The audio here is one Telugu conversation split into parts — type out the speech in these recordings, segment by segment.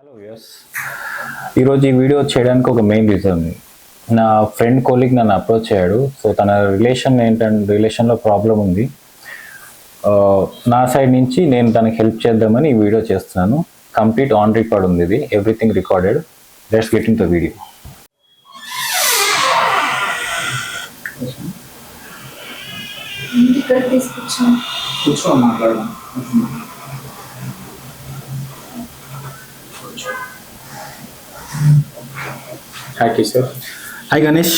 హలో వ్యూస్, ఈరోజు ఈ వీడియో చేయడానికి ఒక మెయిన్ రీజన్ ఉంది. నా ఫ్రెండ్ కోలీగ్ నన్ను అప్రోచ్ అయ్యాడు. సో తన రిలేషన్లో ప్రాబ్లం ఉంది. నా సైడ్ నుంచి నేను తనకి హెల్ప్ చేద్దామని ఈ వీడియో చేస్తున్నాను. కంప్లీట్ ఆన్ రికార్డ్ ఉంది, ఇది everything recorded. Let's get in the video. Hi Kishore. Hi Ganesh,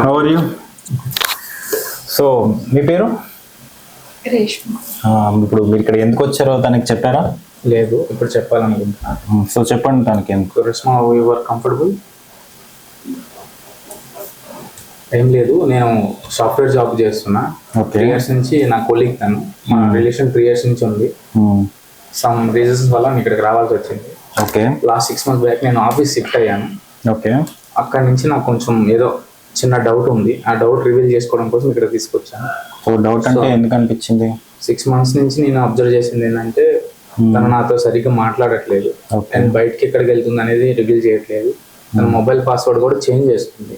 how are you? So మీ పేరు? రేష్మ. ఇప్పుడు మీరు ఇక్కడ ఎందుకు వచ్చారో తనకి చెప్పారా? లేదు, ఇప్పుడు చెప్పాలనుకుంటున్నా. సో చెప్పండి తనకి ఎందుకు. Reshma, your comfortable? ఏం లేదు, నేను సాఫ్ట్వేర్ జాబ్ చేస్తున్నా. Okay. 3 years నుంచి నా కొలీగ్ తను. మా రిలేషన్ 3 years నుంచి ఉంది. సమ్ రీజన్స్ వల్ల నేను ఇక్కడికి రావాల్సి వచ్చింది. ఓకే లాస్ట్ 6 months బ్యాక్ నేను ఆఫీస్ షిఫ్ట్ అయ్యాను. ఓకే అక్కడి నుంచి నాకు కొంచెం ఏదో చిన్న డౌట్ ఉంది. ఆ డౌట్ రివీల్ చేసుకోవడం కోసం ఇక్కడ తీసుకొచ్చాను. ఓ డౌట్ అంటే ఎందుకు అనిపించింది? 6 months నుంచి నేను అబ్జర్వ్ చేసింది ఏంటంటే తను నాతో సరిగ్గా మాట్లాడట్లేదు. Okay. అండ్ బయటకి ఎక్కడికి వెళ్తుంది అనేది రివీల్ చేయట్లేదు. తన మొబైల్ పాస్వర్డ్ కూడా చేంజ్ చేస్తుంది.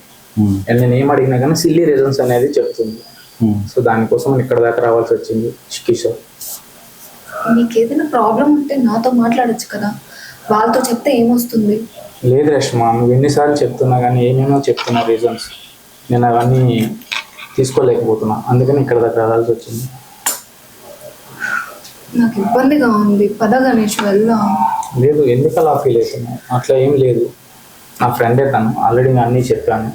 అండ్ నేను ఏం అడిగినా కానీ సిల్లీ రీజన్స్ అనేది చెప్తుంది. సో దానికోసం నేను ఇక్కడ దాకా రావాల్సి వచ్చింది. కిషోర్, మీకు ఏదైనా ప్రాబ్లం ఉంటే నాతో మాట్లాడొచ్చు కదా, వాళ్ళతో చెప్తే ఏమొస్తుంది? లేదు రేష్మ, నువ్వు ఎన్నిసార్లు చెప్తున్నా కానీ ఏమేమో చెప్తున్నా రీజన్స్, నేను అవన్నీ తీసుకోలేకపోతున్నా. అందుకని ఇక్కడ దాకా రావాల్సి వచ్చింది. నాకు ఇబ్బందిగా ఉంది, పద గణేష్ వెళ్దాం. లేదు, ఎందుకు అలా ఫీల్ అవుతున్నావు? అట్లా ఏం లేదు, నా ఫ్రెండే తను. ఆల్రెడీ నేను అన్నీ చెప్పాను.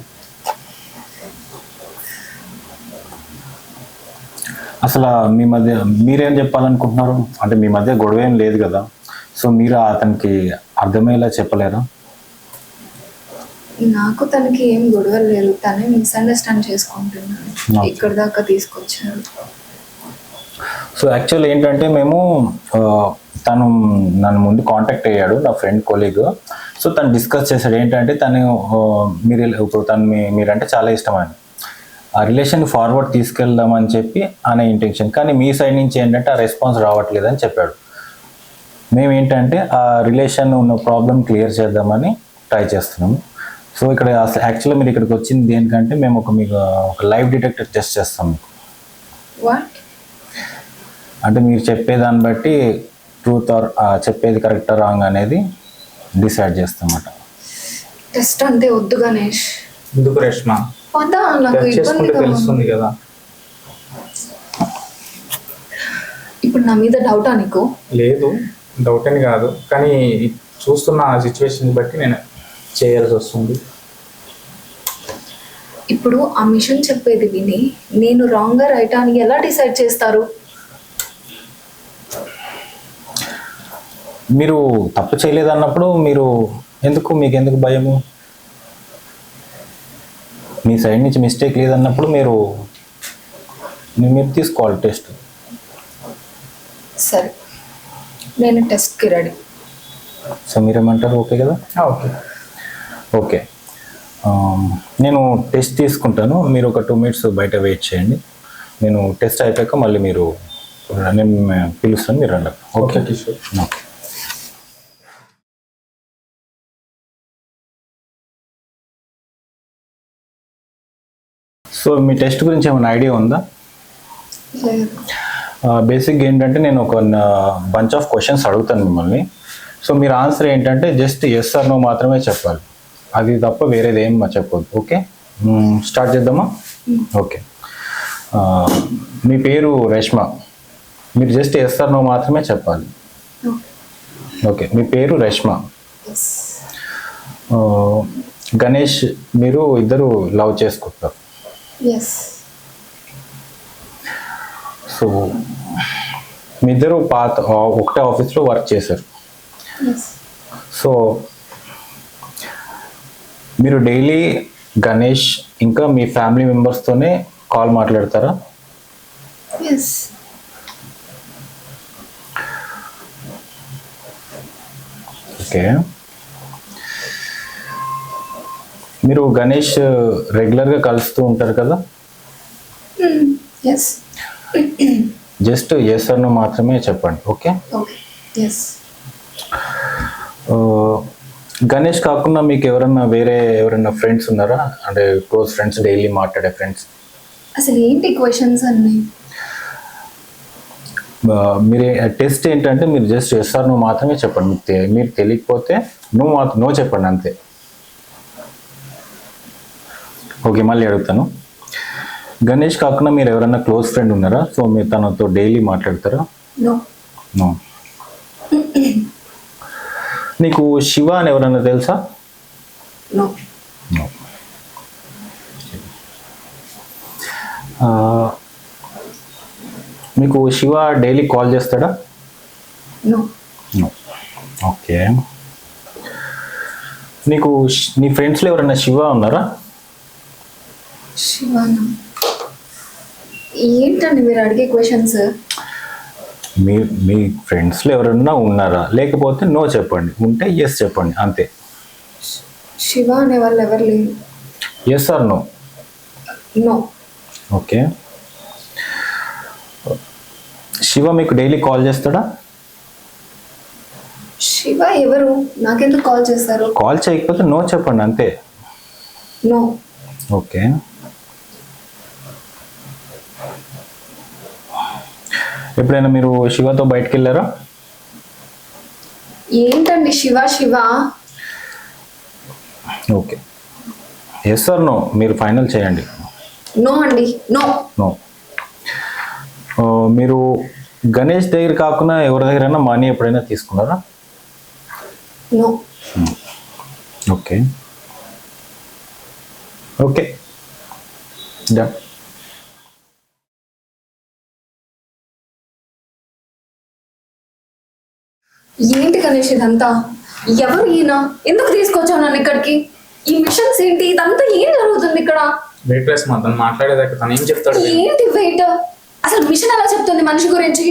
అసలు మీ మధ్య మీరేం చెప్పాలనుకుంటున్నారు? అంటే మీ మధ్య గొడవ ఏం లేదు కదా, సో మీరు అతనికి అర్థమయ్యేలా చెప్పలేరా? నాకు తనకి ఏం గొడవ లేదు, తనే మిస్అండర్స్టాండ్ చేసుకుంటున్నాను. Okay. ఇక్కడ దాకా తీసుకొచ్చారు. సో యాక్చువల్ ఏంటంటే మేము తను నన్ను ముందు కాంటాక్ట్ అయ్యాడు, నా ఫ్రెండ్ కొలీగ్. సో తను డిస్కస్ చేశాడు ఏంటంటే తను మీరు ఇప్పుడు తను మీరంటే చాలా ఇష్టం అని, ఆ రిలేషన్ ఫార్వర్డ్ తీసుకెళ్దామని చెప్పి అనే ఇంటెన్షన్. కానీ మీ సైడ్ నుంచి ఏంటంటే ఆ రెస్పాన్స్ రావట్లేదని చెప్పాడు. మేము ఏంటంటే ఆ రిలేషన్ ఉన్న ప్రాబ్లం క్లియర్ చేద్దామని ట్రై చేస్తున్నాము. సో ఇక్కడ అసలు యాక్చువల్గా మీరు ఇక్కడికి వచ్చింది దేనికంటే మేము మీకు ఒక లైవ్ డిటెక్టర్ టెస్ట్ చేస్తాం మీకు. వాట్? అంటే మీరు చెప్పేదాన్ని బట్టి ట్రూత్ ఆర్ చెప్పేది కరెక్ట్ రాంగ్ అనేది డిసైడ్ చేస్తామన్నమాట. టెస్ట్ అంటే వద్దు గణేష్. ఎందుకు రేష్మ? పద, నాకు టెస్ట్ చేసుకుంటే ఇబ్బందిగా తెలుస్తుంది ఉంది. కదా. ఇప్పుడు నా మీద డౌటా నీకు? లేదు, డౌట్ అని కాదు, కానీ చూస్తున్న ఆ సిచ్యువేషన్ బట్టి నేను చేయాల్సి వస్తుంది. ఇప్పుడు ఆ మిషన్ చెప్పేది విని నేను రాంగ్ రైట్ అని ఎలా డిసైడ్ చేస్తారు? మీరు తప్పు చేయలేదన్నప్పుడు మీకు ఎందుకు భయము? మీ సైడ్ నుంచి మిస్టేక్ లేదన్నప్పుడు మీరు తీసుకోవాలి టెస్ట్. సరే, నేను టెస్ట్కి రెడీ. సో మీరేమంటారు? ఓకే కదా? ఓకే. ఓకే, నేను టెస్ట్ తీసుకుంటాను. మీరు ఒక 2 minutes బయట వెయిట్ చేయండి. నేను టెస్ట్ అయిపోయాక మళ్ళీ నేను పిలుస్తాను, మీరు రండి. ఓకే కిషోర్. ఓకే. సో మీ టెస్ట్ గురించి ఏమైనా ఐడియా ఉందా? లేదు. బేసిక్గా ఏంటంటే నేను ఒక బంచ్ ఆఫ్ క్వశ్చన్స్ అడుగుతాను మిమ్మల్ని. సో మీరు ఆన్సర్ ఏంటంటే జస్ట్ ఎస్ ఆర్ నో మాత్రమే చెప్పాలి, అది తప్ప వేరేది ఏం చెప్పొద్దు. ఓకే, స్టార్ట్ చేద్దామా? ఓకే. మీ పేరు రేష్మ, మీరు జస్ట్ ఎస్ ఆర్ నో మాత్రమే చెప్పాలి. ఓకే, మీ పేరు రేష్మ. Yes. గణేష్, మీరు ఇద్దరు లవ్ చేసుకుంటారు. Yes. సో మీ ఇద్దరు ఒకటే ఆఫీస్లో వర్క్ చేశారు. Yes. సో మీరు డైలీ గణేష్ ఇంకా మీ ఫ్యామిలీ మెంబర్స్తోనే కాల్ మాట్లాడతారా? Yes. ఓకే. మీరు గణేష్ రెగ్యులర్గా కలుస్తూ ఉంటారు కదా? Yes. Just yes or no మాత్రమే చెప్పండి. ఓకే. Okay. Yes. గణేష్ కాకుండా మీకు ఎవరైనా ఫ్రెండ్స్ ఉన్నారా, అంటే క్లోజ్ ఫ్రెండ్స్, డైలీ మాట్లాడే ఫ్రెండ్స్? అసలు ఏంటి క్వశ్చన్స్ అన్ని? మీరు టెస్ట్ ఏంటంటే మీరు జస్ట్ ఎస్ఆర్ నువ్వు మాత్రమే చెప్పండి. మీరు తెలియకపోతే నో చెప్పండి అంతే. ఓకే, మళ్ళీ అడుగుతాను. గణేష్ కాకుండా మీరు ఎవరైనా క్లోజ్ ఫ్రెండ్ ఉన్నారా? సో మీరు తనతో డైలీ మాట్లాడతారా? నో. నో. నీకు శివ అని ఎవరైనా తెలుసా? నో. నో. మీకు శివ డైలీ కాల్ చేస్తాడా? నో. నో. ఓకే. నీకు నీ ఫ్రెండ్స్లో ఎవరైనా శివ ఉన్నారా? శివానా? ఏంటండి మీరు అడిగే క్వశ్చన్స్? మీ ఫ్రెండ్స్లో ఎవరైనా ఉన్నారా? లేకపోతే నో చెప్పండి, ఉంటే ఎస్ చెప్పండి అంతే. శివ అనే వాళ్ళు ఎవరు లేరు. Yes or no? No. Okay. Shiva మీకు డైలీ కాల్ చేస్తాడా? శివ ఎవరు? నాకెందుకు కాల్ చేస్తారు? కాల్ చేయకపోతే నో చెప్పండి అంతే. నో. ఓకే. ఎప్పుడైనా మీరు శివతో బయటకు వెళ్ళారా? ఏంటండి Shiva Shiva? Okay. Yes or no మీరు ఫైనల్ చేయండి. నో అండి. నో. నో. మీరు గణేష్ దగ్గర కాకుండా ఎవరి దగ్గరైనా మనీ ఎప్పుడైనా తీసుకున్నారా? నో. ఓకే. Okay, done. ఏంటి గణేష్ ఇదంతా? ఎవరు ఈయన? ఎందుకు తీసుకొచ్చావు నన్ను ఇక్కడికి? ఈ మిషన్స్ ఏంటి? ఇదంతా ఏం జరుగుతుంది ఇక్కడ? వెయిట్ రెస్ట్ తను మాట్లాడేదాకా తను ఏం చెప్తాడు? ఏంటి వెయిట్? అసలు మిషన్ ఎలా చెప్తుంది మనిషి గురించి?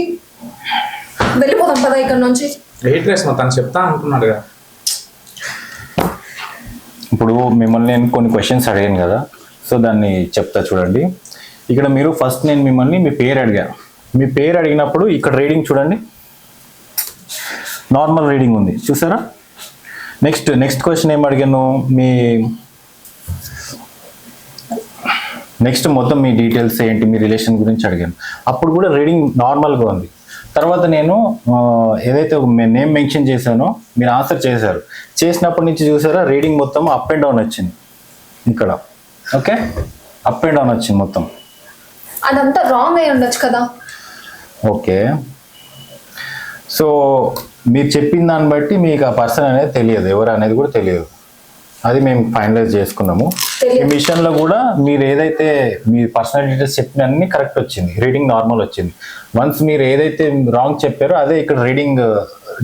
వెళ్ళిపోదాం పదా ఇక్కడ నుంచి. వెయిట్ రెస్ట్ తను చెప్తా అనుకున్నాడుగా. ఇప్పుడు మిమ్మల్ని నేను కొన్ని క్వశ్చన్స్ అడిగాను కదా, సో దాన్ని చెప్తా చూడండి. ఇక్కడ మీరు ఫస్ట్ నేను మిమ్మల్ని మీ పేరు అడిగా. మీ పేరు అడిగినప్పుడు ఇక్కడ రీడింగ్ చూడండి, నార్మల్ రీడింగ్ ఉంది చూసారా? నెక్స్ట్ క్వశ్చన్ ఏం అడిగాను, నెక్స్ట్ మొత్తం మీ డీటెయిల్స్ ఏంటి, మీ రిలేషన్ గురించి అడిగాను. అప్పుడు కూడా రీడింగ్ నార్మల్గా ఉంది. తర్వాత నేను ఏదైతే నేమ్ మెన్షన్ చేశానో మీరు ఆన్సర్ చేశారు. చేసినప్పటి నుంచి చూసారా రీడింగ్ మొత్తం అప్ అండ్ డౌన్ వచ్చింది ఇక్కడ. ఓకే, అప్ అండ్ డౌన్ వచ్చింది మొత్తం. అదంతా రాంగ్ అయి ఉండొచ్చు కదా. ఓకే, సో మీరు చెప్పిన దాన్ని బట్టి మీకు ఆ పర్సన్ అనేది తెలియదు, ఎవరు అనేది కూడా తెలియదు. అది మేము ఫైనలైజ్ చేసుకున్నాము. ఈ మిషన్లో కూడా మీరు ఏదైతే మీ పర్సనల్ డీటెయిల్స్ చెప్పిన అన్ని కరెక్ట్ వచ్చింది, రీడింగ్ నార్మల్ వచ్చింది. వన్స్ మీరు ఏదైతే రాంగ్ చెప్పారో అదే ఇక్కడ రీడింగ్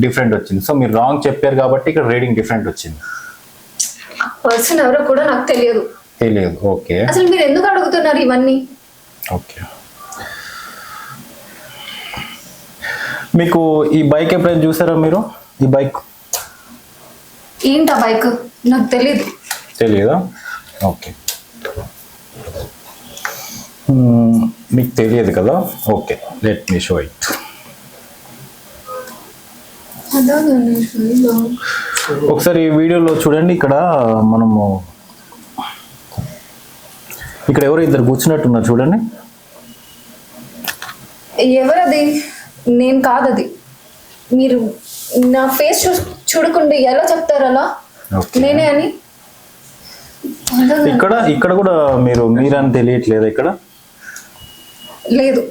డిఫరెంట్ వచ్చింది. సో మీరు రాంగ్ చెప్పారు కాబట్టి ఇక్కడ రీడింగ్ డిఫరెంట్ వచ్చింది. పర్సన్ ఎవరో కూడా నాకు తెలియదు. ఓకే. అసలు మీరు ఎందుకు అడుగుతున్నారు ఇవన్నీ? ఓకే, మీకు ఈ బైక్ ఎప్పుడైనా చూసారా మీరు? ఈ బైక్ ఏంటా బైక్? నాకు తెలియదా? ఓకే, మీకు తెలియదు కదా. Okay, let me show it. ఒకసారి ఈ వీడియోలో చూడండి. ఇక్కడ ఎవరో ఇద్దరు కూర్చున్నట్టున్నారు చూడండి. ఎవరది? నేను కాదది. మీరు నా ఫేస్ చూడకుండా ఎలా చెప్తారు అలా నేనే అని? ఇక్కడ కూడా మీరని తెలియట్లేదు ఇక్కడ? లేదు,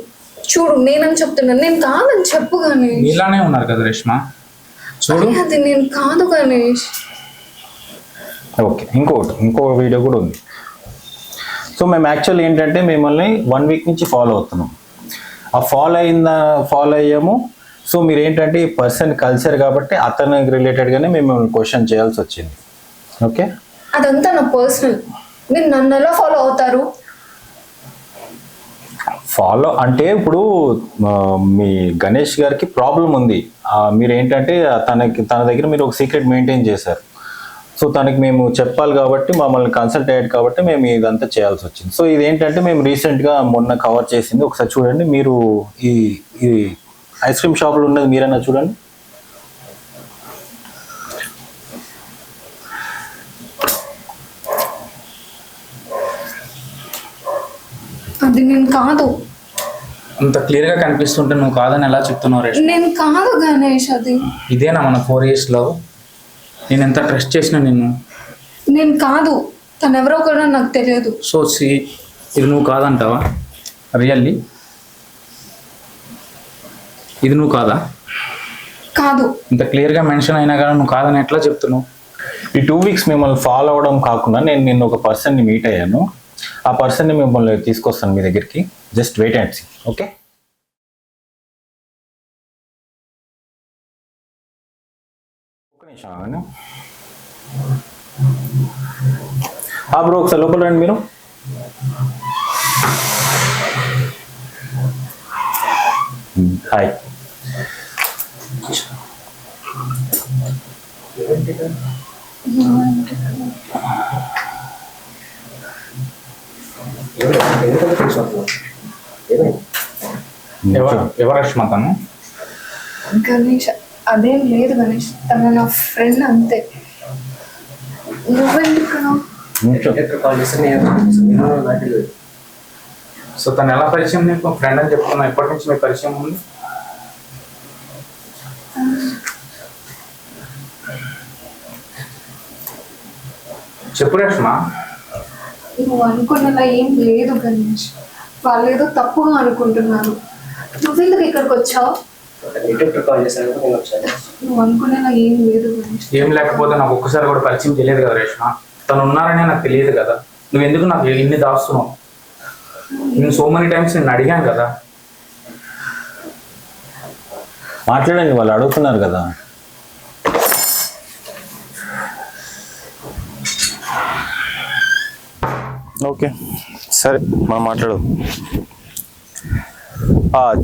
చూడు నేనని చెప్తున్నాను. నేను కాదని చెప్పు గణేష్. ఇలానే ఉన్నారు కదా రేష్మా, చూడు. అది నేను కాదు గణేష్. ఓకే, ఇంకో వీడియో కూడా ఉంది. సో మేము యాక్చువల్ ఏంటంటే మిమ్మల్ని 1 వీక్ నుంచి ఫాలో అవుతున్నాం. ఆ ఫాలో అయ్యాము. సో మీరు ఏంటంటే ఈ పర్సన్ కల్చర్ కాబట్టి అతనికి రిలేటెడ్గానే మేము క్వశ్చన్ చేయాల్సి వచ్చింది. ఓకే, అదంతా నా పర్సనల్. మీరు నన్ను ఎలా ఫాలో అవుతారు? ఫాలో అంటే ఇప్పుడు మీ గణేష్ గారికి ప్రాబ్లం ఉంది. మీరు ఏంటంటే తన దగ్గర మీరు ఒక సీక్రెట్ మెయింటైన్ చేశారు. సో తనకి మేము చెప్పాలి కాబట్టి మమ్మల్ని కన్సల్ట్ అయ్యాడు కాబట్టి మేము ఇదంతా చేయాల్సి వచ్చింది. సో ఇదేంటంటే మేము రీసెంట్గా మొన్న కవర్ చేసింది. ఒకసారి చూడండి. మీరు ఈ ఐస్ క్రీమ్ షాప్లో ఉన్నది మీరైనా చూడండి. అది నేను కాదు. అంత క్లియర్ గా కనిపిస్తుంటే నువ్వు కాదని ఎలా చెప్తున్నావు రేష్మ? నేను కాదు గణేష్ అది. ఇదేనా మన 4 years లో నేను ఎంత ట్రస్ట్ చేసిన నిన్ను? నేను కాదు, తను ఎవరో కూడా నాకు తెలియదు. సో ఇది నువ్వు కాదంటావా? రియల్లీ ఇది నువ్వు కాదా? కాదు. ఇంత క్లియర్గా మెన్షన్ అయినా కానీ నువ్వు కాదని ఎట్లా చెప్తున్నావు? ఈ 2 weeks మిమ్మల్ని ఫాలో అవ్వడం కాకుండా నేను నిన్న ఒక పర్సన్ని మీట్ అయ్యాను. ఆ పర్సన్ని మిమ్మల్ని తీసుకొస్తాను మీ దగ్గరికి. Just wait and see. Okay, ఒక నిమిషం ఆగండి. బ్రో ఒకసారి లోపల రండి మీరు. హాయ్. ఎవరు రేష్మ తను? గణేష్ అదేం లేదు గణేష్, తను నా ఫ్రెండ్ అంతే. నువ్వెందుకు? సో తను ఎలా పరిచయం నీకు? ఫ్రెండ్ అని చెప్తున్నా, ఎప్పటి నుంచి మీకు పరిచయం ఉంది? చెప్పు రేష్మ. నువ్వు అనుకున్నలా ఏం లేదు గణేష్, వాళ్ళు ఏదో తప్పుగా అనుకుంటున్నారు. నువ్వెందుకు ఇక్కడికి వచ్చావు? నువ్వు అనుకునేలా ఏం లేదు గణేష్. ఏం లేకపోతే నాకు ఒక్కసారి కూడా పరిచయం తెలియదు కదా రేష్మ. తను ఉన్నారనే నాకు తెలియదు కదా. నువ్వు ఎందుకు నాకు ఇన్ని దాస్తున్నావు? నేను సో మెనీ టైమ్స్ నేను అడిగాను కదా. మాట్లాడండి, వాళ్ళు అడుగుతున్నారు కదా. ఓకే సరే, మనం మాట్లాడు.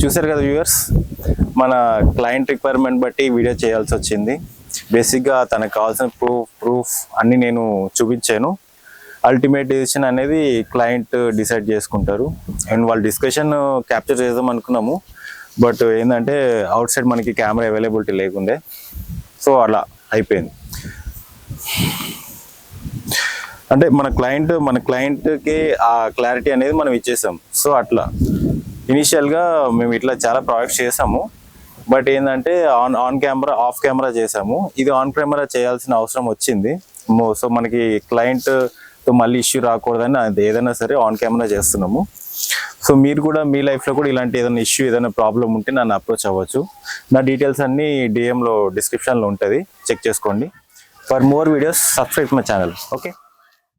చూసారు కదా వ్యూవర్స్, మన క్లయింట్ రిక్వైర్మెంట్ బట్టి వీడియో చేయాల్సి వచ్చింది. బేసిక్గా తనకు కావాల్సిన ప్రూఫ్ అన్నీ నేను చూపించాను. అల్టిమేట్ డిసిషన్ అనేది క్లయింట్ డిసైడ్ చేసుకుంటారు. అండ్ వాళ్ళ డిస్కషన్ క్యాప్చర్ చేద్దాం అనుకున్నాము, బట్ ఏంటంటే అవుట్ సైడ్ మనకి కెమెరా అవైలబిలిటీ లేకుండే, సో అలా అయిపోయింది. అంటే మన క్లయింట్కి ఆ క్లారిటీ అనేది మనం ఇచ్చేసాం. సో అట్లా ఇనిషియల్గా మేము ఇట్లా చాలా ప్రాజెక్ట్స్ చేసాము, బట్ ఏంటంటే ఆన్ కెమెరా ఆఫ్ కెమెరా చేసాము. ఇది ఆన్ కెమెరా చేయాల్సిన అవసరం వచ్చింది. సో మనకి క్లయింట్తో మళ్ళీ ఇష్యూ రాకూడదని అది ఏదైనా సరే ఆన్ కెమెరా చేస్తున్నాము. సో మీరు కూడా మీ లైఫ్లో కూడా ఇలాంటి ఏదైనా ఇష్యూ ఏదైనా ప్రాబ్లం ఉంటే నన్ను అప్రోచ్ అవ్వచ్చు. నా డీటెయిల్స్ అన్నీ డిఎంలో డిస్క్రిప్షన్లో ఉంటుంది, చెక్ చేసుకోండి. For more videos subscribe my channel. Okay.